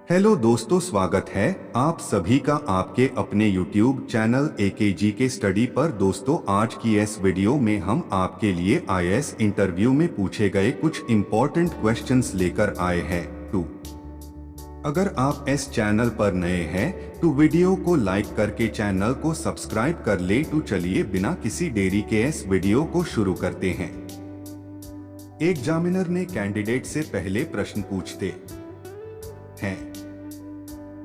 Hello दोस्तों, स्वागत है आप सभी का आपके अपने YouTube चैनल AKG के स्टडी पर। दोस्तों, आज की इस वीडियो में हम आपके लिए IAS इंटरव्यू में पूछे गए कुछ इम्पोर्टेंट क्वेश्चंस लेकर आए हैं। अगर आप इस चैनल पर नए हैं तो वीडियो को लाइक करके चैनल को सब्सक्राइब कर ले। तो चलिए बिना किसी देरी के इस वीडियो को शुरू करते हैं। एग्जामिनर ने कैंडिडेट से पहले प्रश्न पूछते हैं,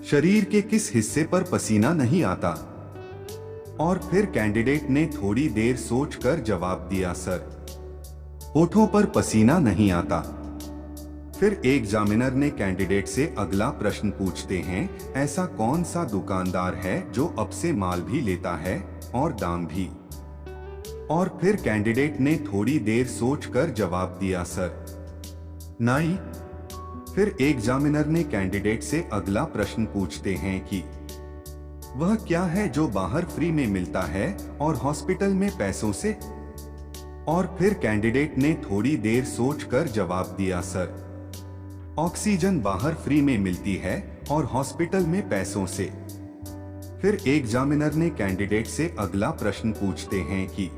शरीर के किस हिस्से पर पसीना नहीं आता? और फिर कैंडिडेट ने थोड़ी देर सोचकर जवाब दिया, सर, होठों पर पसीना नहीं आता। फिर एग्जामिनर ने कैंडिडेट से अगला प्रश्न पूछते हैं, ऐसा कौन सा दुकानदार है जो अब से माल भी लेता है और दाम भी? और फिर कैंडिडेट ने थोड़ी देर सोचकर जवाब दिया, सर, नाई। फिर एग्जामिनर ने कैंडिडेट से अगला प्रश्न पूछते हैं कि वह क्या है जो बाहर फ्री में मिलता है और हॉस्पिटल में पैसों से? और फिर कैंडिडेट ने थोड़ी देर सोचकर जवाब दिया, सर, ऑक्सीजन बाहर फ्री में मिलती है और हॉस्पिटल में पैसों से। फिर एग्जामिनर ने कैंडिडेट से अगला प्रश्न पूछते हैं कि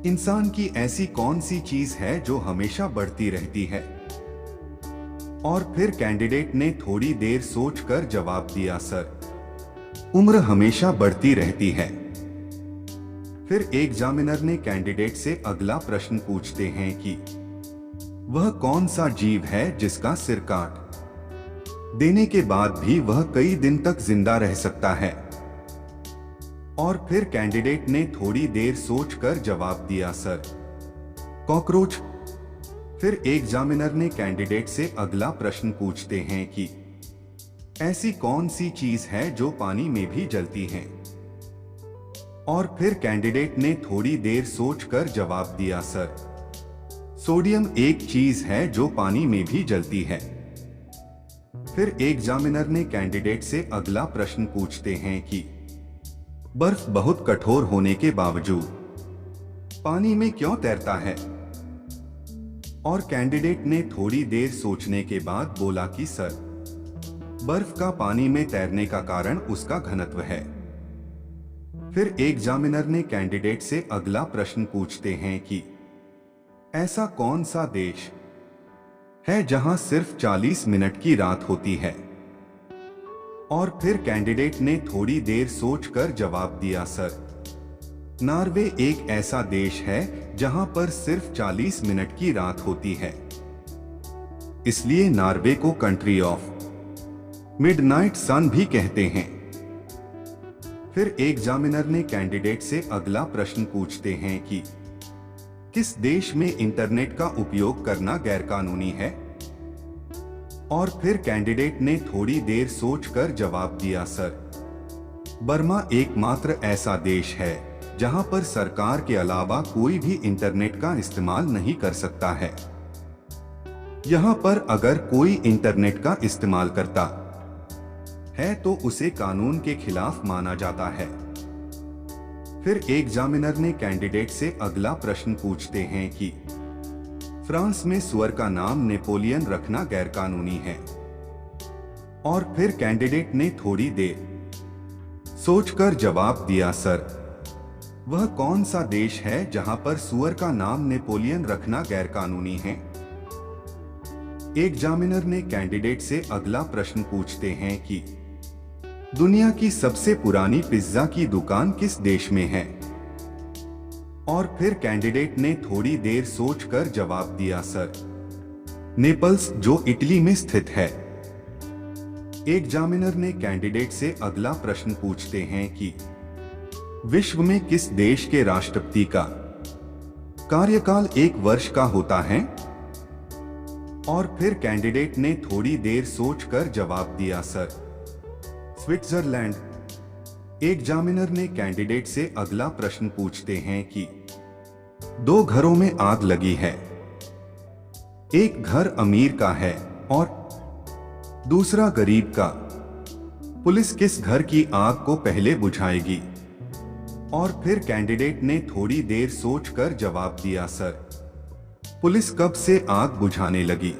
इंसान की ऐसी कौन सी चीज है जो हमेशा बढ़ती रहती है? और फिर कैंडिडेट ने थोड़ी देर सोचकर जवाब दिया, सर, उम्र हमेशा बढ़ती रहती है। फिर एग्जामिनर ने कैंडिडेट से अगला प्रश्न पूछते हैं कि वह कौन सा जीव है जिसका सिर काट देने के बाद भी वह कई दिन तक जिंदा रह सकता है? और फिर कैंडिडेट ने थोड़ी देर सोचकर जवाब दिया, सर, कॉकरोच। फिर एग्जामिनर ने कैंडिडेट से अगला प्रश्न पूछते हैं कि ऐसी कौन सी चीज है जो पानी में भी जलती है? और फिर कैंडिडेट ने थोड़ी देर सोचकर जवाब दिया, सर, सोडियम एक चीज है जो पानी में भी जलती है। फिर एग्जामिनर ने कैंडिडेट से अगला प्रश्न पूछते हैं कि बर्फ बहुत कठोर होने के बावजूद पानी में क्यों तैरता है? और कैंडिडेट ने थोड़ी देर सोचने के बाद बोला कि सर, बर्फ का पानी में तैरने का कारण उसका घनत्व है। फिर एग्जामिनर ने कैंडिडेट से अगला प्रश्न पूछते हैं कि ऐसा कौन सा देश है जहां सिर्फ 40 मिनट की रात होती है? और फिर कैंडिडेट ने थोड़ी देर सोचकर जवाब दिया, सर, नॉर्वे एक ऐसा देश है जहां पर सिर्फ 40 मिनट की रात होती है, इसलिए नॉर्वे को कंट्री ऑफ मिडनाइट सन भी कहते हैं। फिर एग्जामिनर ने कैंडिडेट से अगला प्रश्न पूछते हैं कि किस देश में इंटरनेट का उपयोग करना गैरकानूनी है? और फिर कैंडिडेट ने थोड़ी देर सोचकर जवाब दिया, सर, बर्मा एकमात्र ऐसा देश है जहां पर सरकार के अलावा कोई भी इंटरनेट का इस्तेमाल नहीं कर सकता है। यहां पर अगर कोई इंटरनेट का इस्तेमाल करता है तो उसे कानून के खिलाफ माना जाता है। फिर एग्जामिनर ने कैंडिडेट से अगला प्रश्न पूछते हैं कि फ्रांस में सुअर का नाम नेपोलियन रखना गैरकानूनी है? और फिर कैंडिडेट ने थोड़ी देर सोचकर जवाब दिया, सर, वह कौन सा देश है जहां पर सुअर का नाम नेपोलियन रखना गैरकानूनी है? एग्जामिनर ने कैंडिडेट से अगला प्रश्न पूछते हैं कि दुनिया की सबसे पुरानी पिज्जा की दुकान किस देश में है? और फिर कैंडिडेट ने थोड़ी देर सोचकर जवाब दिया, सर, नेपल्स, जो इटली में स्थित है। एग्जामिनर ने कैंडिडेट से अगला प्रश्न पूछते हैं कि विश्व में किस देश के राष्ट्रपति का कार्यकाल 1 वर्ष का होता है? और फिर कैंडिडेट ने थोड़ी देर सोचकर जवाब दिया, सर, स्विट्जरलैंड। एग्जामिनर ने कैंडिडेट से अगला प्रश्न पूछते हैं कि 2 घरों में आग लगी है, एक घर अमीर का है और दूसरा गरीब का। पुलिस किस घर की आग को पहले बुझाएगी? और फिर कैंडिडेट ने थोड़ी देर सोचकर जवाब दिया, सर, पुलिस कब से आग बुझाने लगी?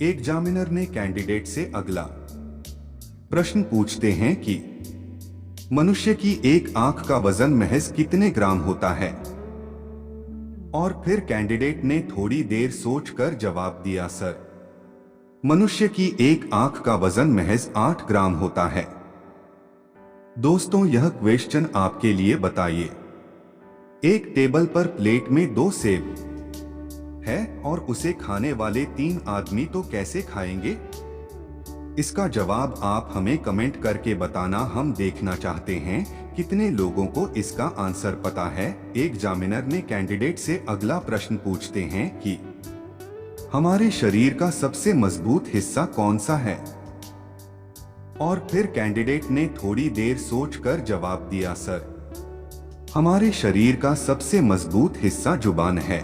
एग्जामिनर ने कैंडिडेट से अगला प्रश्न पूछते हैं कि मनुष्य की एक आंख का वजन महज कितने ग्राम होता है। और फिर कैंडिडेट ने थोड़ी देर सोचकर जवाब दिया, सर, मनुष्य की एक आंख का वजन महज 8 ग्राम होता है। दोस्तों, यह क्वेश्चन आपके लिए बताइए, एक टेबल पर प्लेट में 2 सेब है और उसे खाने वाले 3 आदमी तो कैसे खाएंगे? इसका जवाब आप हमें कमेंट करके बताना, हम देखना चाहते हैं कितने लोगों को इसका आंसर पता है। एग्जामिनर ने कैंडिडेट से अगला प्रश्न पूछते हैं कि हमारे शरीर का सबसे मजबूत हिस्सा कौन सा है। और फिर कैंडिडेट ने थोड़ी देर सोचकर जवाब दिया, सर, हमारे शरीर का सबसे मजबूत हिस्सा जुबान है।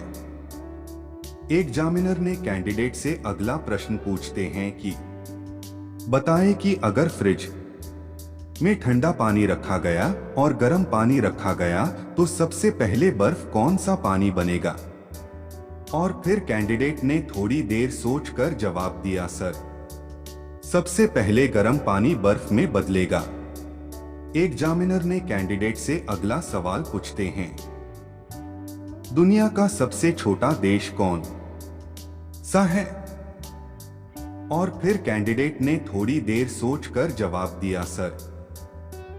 एग्जामिनर ने कैंडिडेट से अगला प्रश्न पूछते हैं कि बताएं कि अगर फ्रिज में ठंडा पानी रखा गया और गर्म पानी रखा गया तो सबसे पहले बर्फ कौन सा पानी बनेगा। और फिर कैंडिडेट ने थोड़ी देर सोचकर जवाब दिया, सर, सबसे पहले गर्म पानी बर्फ में बदलेगा। एग्जामिनर ने कैंडिडेट से अगला सवाल पूछते हैं, दुनिया का सबसे छोटा देश कौन सा है। और फिर कैंडिडेट ने थोड़ी देर सोचकर जवाब दिया, सर,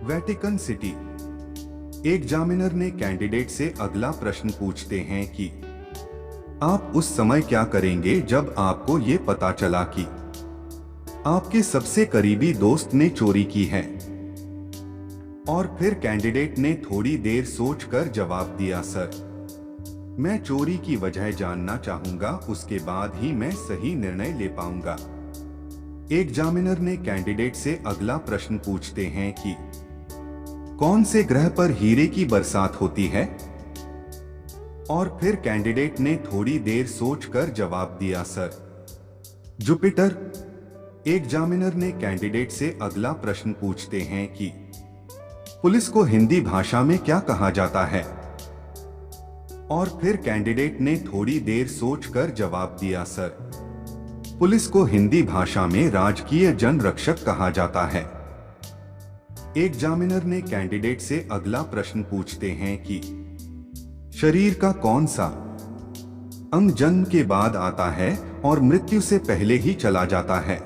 वेटिकन सिटी। एग्जामिनर ने कैंडिडेट से अगला प्रश्न पूछते हैं कि आप उस समय क्या करेंगे जब आपको ये पता चला कि आपके सबसे करीबी दोस्त ने चोरी की है। और फिर कैंडिडेट ने थोड़ी देर सोचकर जवाब दिया, सर, मैं चोरी की वजह जानना चाहूंगा, उसके बाद ही मैं सही निर्णय ले पाऊंगा। एग्जामिनर ने कैंडिडेट से अगला प्रश्न पूछते हैं कि कौन से ग्रह पर हीरे की बरसात होती है। और फिर कैंडिडेट ने थोड़ी देर सोचकर जवाब दिया, सर, जुपिटर। एग्जामिनर ने कैंडिडेट से अगला प्रश्न पूछते हैं कि पुलिस को हिंदी भाषा में क्या कहा जाता है। और फिर कैंडिडेट ने थोड़ी देर सोचकर जवाब दिया, सर, पुलिस को हिंदी भाषा में राजकीय जन रक्षक कहा जाता है। एग्जामिनर ने कैंडिडेट से अगला प्रश्न पूछते हैं कि शरीर का कौन सा अंग जन्म के बाद आता है और मृत्यु से पहले ही चला जाता है।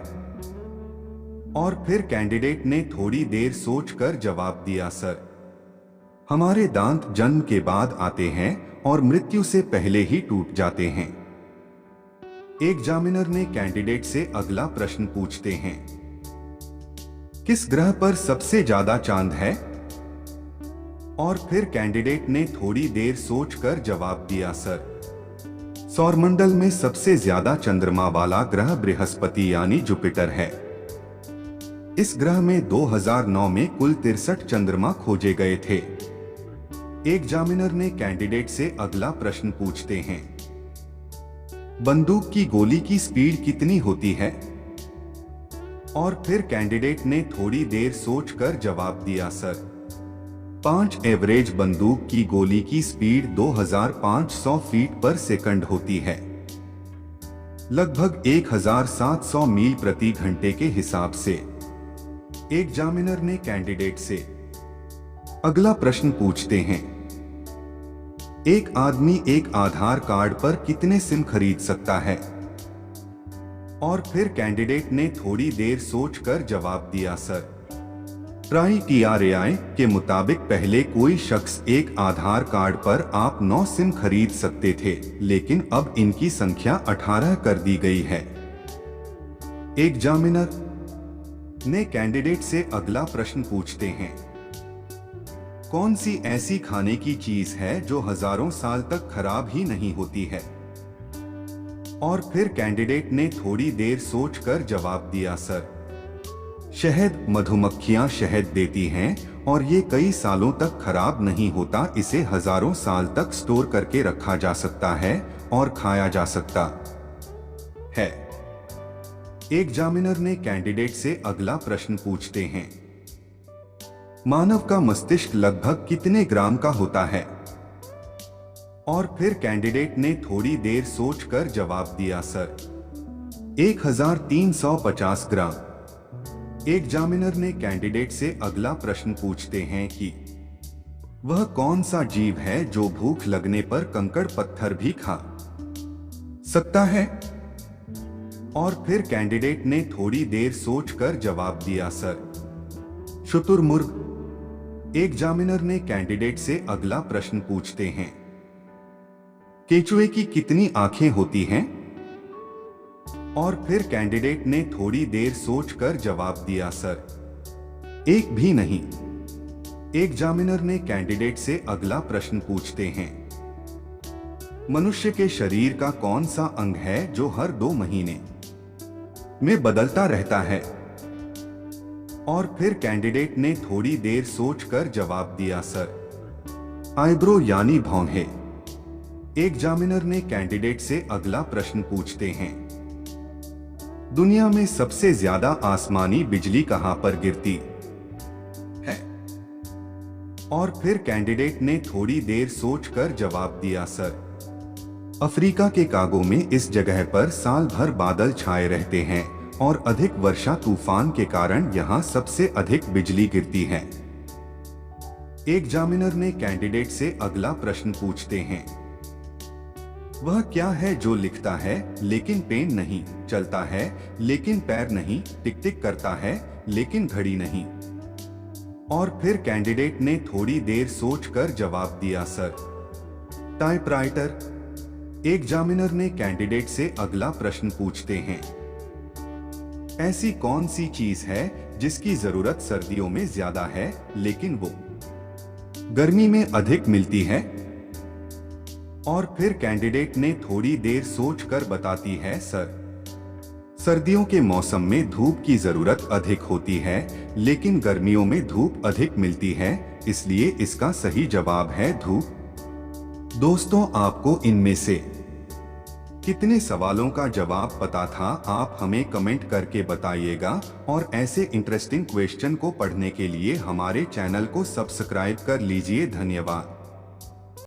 और फिर कैंडिडेट ने थोड़ी देर सोचकर जवाब दिया, सर, हमारे दांत जन्म के बाद आते हैं और मृत्यु से पहले ही टूट जाते हैं। एग्जामिनर ने कैंडिडेट से अगला प्रश्न पूछते हैं, किस ग्रह पर सबसे ज्यादा चांद है। और फिर कैंडिडेट ने थोड़ी देर सोचकर जवाब दिया, सर, सौरमंडल में सबसे ज्यादा चंद्रमा वाला ग्रह बृहस्पति यानी जुपिटर है। इस ग्रह में 2009 में कुल 63 चंद्रमा खोजे गए थे। एग्जामिनर ने कैंडिडेट से अगला प्रश्न पूछते हैं, बंदूक की गोली की स्पीड कितनी होती है। और फिर कैंडिडेट ने थोड़ी देर सोचकर जवाब दिया, सर, 5 एवरेज बंदूक की गोली की स्पीड 2500 फीट पर सेकंड होती है, लगभग 1700 मील प्रति घंटे के हिसाब से। एग्जामिनर ने कैंडिडेट से अगला प्रश्न पूछते हैं, एक आदमी एक आधार कार्ड पर कितने सिम खरीद सकता है। और फिर कैंडिडेट ने थोड़ी देर सोचकर जवाब दिया, सर, TRAI के मुताबिक पहले कोई शख्स एक आधार कार्ड पर आप 9 सिम खरीद सकते थे, लेकिन अब इनकी संख्या 18 कर दी गई है। एग्जामिनर ने कैंडिडेट से अगला प्रश्न पूछते हैं, कौन सी ऐसी खाने की चीज है जो हजारों साल तक खराब ही नहीं होती है। और फिर कैंडिडेट ने थोड़ी देर सोचकर जवाब दिया, सर, शहद। मधुमक्खियां शहद देती हैं और ये कई सालों तक खराब नहीं होता, इसे हजारों साल तक स्टोर करके रखा जा सकता है और खाया जा सकता है। एग्जामिनर ने कैंडिडेट से अगला प्रश्न पूछते हैं, मानव का मस्तिष्क लगभग कितने ग्राम का होता है। और फिर कैंडिडेट ने थोड़ी देर सोचकर जवाब दिया, सर, 1350 ग्राम। एग्जामिनर ने कैंडिडेट से अगला प्रश्न पूछते हैं कि वह कौन सा जीव है जो भूख लगने पर कंकड़ पत्थर भी खा सकता है। और फिर कैंडिडेट ने थोड़ी देर सोचकर जवाब दिया, सर, शुतुरमुर्ग। एग्जामिनर ने कैंडिडेट से अगला प्रश्न पूछते हैं, केचुए की कितनी आंखें होती हैं। और फिर कैंडिडेट ने थोड़ी देर सोचकर जवाब दिया, सर, एक भी नहीं। एग्जामिनर ने कैंडिडेट से अगला प्रश्न पूछते हैं, मनुष्य के शरीर का कौन सा अंग है जो हर 2 महीने में बदलता रहता है। और फिर कैंडिडेट ने थोड़ी देर सोचकर जवाब दिया, सर, आईब्रो यानी भौहें। एग्जामिनर ने कैंडिडेट से अगला प्रश्न पूछते हैं, दुनिया में सबसे ज्यादा आसमानी बिजली कहां पर गिरती है। और फिर कैंडिडेट ने थोड़ी देर सोचकर जवाब दिया, सर, अफ्रीका के कांगो में इस जगह पर साल भर बादल छाए रहते हैं और अधिक वर्षा तूफान के कारण यहां सबसे अधिक बिजली गिरती है। एग्जामिनर ने कैंडिडेट से अगला प्रश्न पूछते हैं, वह क्या है जो लिखता है लेकिन पेन नहीं, चलता है लेकिन पैर नहीं, टिक टिक करता है लेकिन घड़ी नहीं। और फिर कैंडिडेट ने थोड़ी देर सोचकर जवाब दिया, सर, टाइपराइटर। एग्जामिनर ने कैंडिडेट से अगला प्रश्न पूछते हैं, ऐसी कौन सी चीज है जिसकी जरूरत सर्दियों में ज्यादा है लेकिन वो गर्मी में अधिक मिलती है। और फिर कैंडिडेट ने थोड़ी देर सोचकर बताती है, सर, सर्दियों के मौसम में धूप की जरूरत अधिक होती है लेकिन गर्मियों में धूप अधिक मिलती है, इसलिए इसका सही जवाब है धूप। दोस्तों, आपको इनमें से कितने सवालों का जवाब पता था, आप हमें कमेंट करके बताइएगा। और ऐसे इंटरेस्टिंग क्वेश्चन को पढ़ने के लिए हमारे चैनल को सब्सक्राइब कर लीजिए। धन्यवाद।